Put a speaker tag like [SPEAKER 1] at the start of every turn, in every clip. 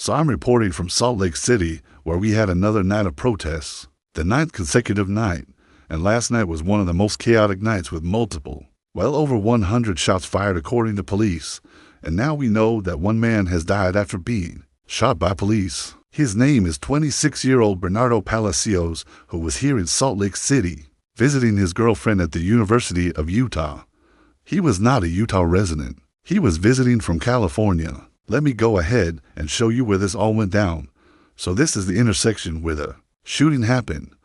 [SPEAKER 1] So I'm reporting from Salt Lake City, where we had another night of protests, the 9th consecutive night, and last night was one of the most chaotic nights with over 100 shots fired according to police, and now we know that one man has died after being shot by police. His name is 26-year-old Bernardo Palacios, who was here in Salt Lake City, visiting his girlfriend at the University of Utah. He was not a Utah resident. He was visiting from California. Let me go ahead and show you where this all went down. So this is the intersection where the shooting happened.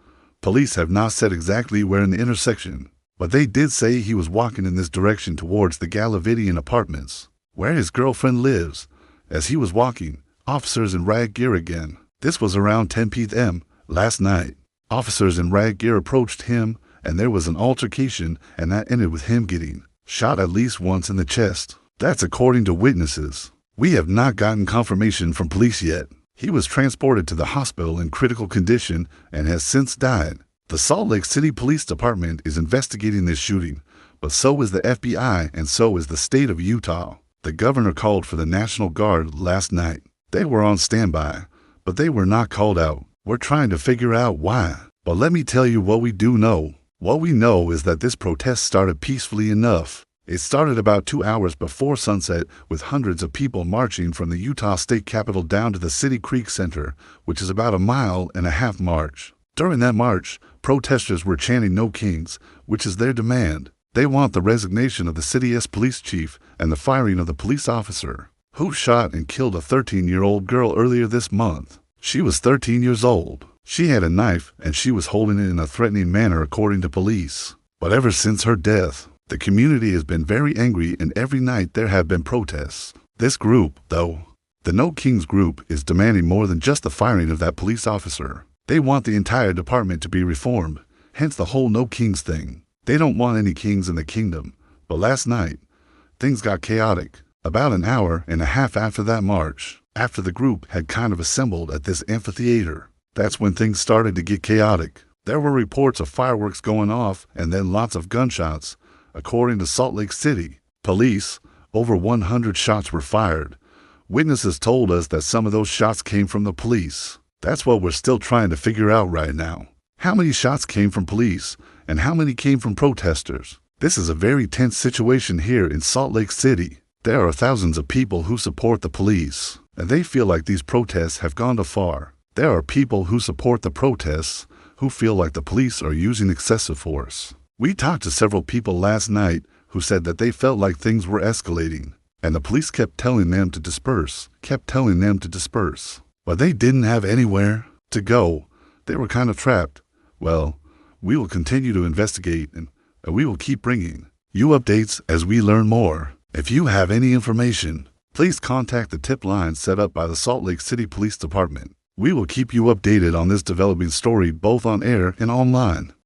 [SPEAKER 1] Police have not said exactly where in the intersection, but they did say he was walking in this direction towards the Galavidian apartments, where his girlfriend lives. As he was walking, officers in rag gear again. This was around 10 p.m. last night. Officers in rag gear approached him, and there was an altercation, and that ended with him getting shot at least once in the chest. That's according to witnesses. We have not gotten confirmation from police yet. He was transported to the hospital in critical condition and has since died. The Salt Lake City Police Department is investigating this shooting, but so is the FBI and so is the state of Utah. The governor called for the National Guard last night. They were on standby, but they were not called out. We're trying to figure out why. But let me tell you what we do know. What we know is that this protest started peacefully enough. It started about 2 hours before sunset with hundreds of people marching from the Utah State Capitol down to the City Creek Center, which is about a 1.5 mile march. During that march, protesters were chanting "No Kings," which is their demand. They want the resignation of the city's police chief and the firing of the police officer who shot and killed a 13-year-old girl earlier this month. She was 13 years old. She had a knife and she was holding it in a threatening manner according to police. But ever since her death, the community has been very angry and every night there have been protests. This group, though, the No Kings group, is demanding more than just the firing of that police officer. They want the entire department to be reformed, hence the whole No Kings thing. They don't want any kings in the kingdom. But last night, things got chaotic. About an hour and a half after that march, after the group had kind of assembled at this amphitheater, that's when things started to get chaotic. There were reports of fireworks going off and then lots of gunshots. According to Salt Lake City police, over 100 shots were fired. Witnesses told us that some of those shots came from the police. That's what we're still trying to figure out right now. How many shots came from police and how many came from protesters? This is a very tense situation here in Salt Lake City. There are thousands of people who support the police, and they feel like these protests have gone too far. There are people who support the protests who feel like the police are using excessive force. We talked to several people last night who said that they felt like things were escalating, and the police kept telling them to disperse, but they didn't have anywhere to go. They were kind of trapped. Well, we will continue to investigate and we will keep bringing you updates as we learn more. If you have any information, please contact the tip line set up by the Salt Lake City Police Department. We will keep you updated on this developing story both on air and online.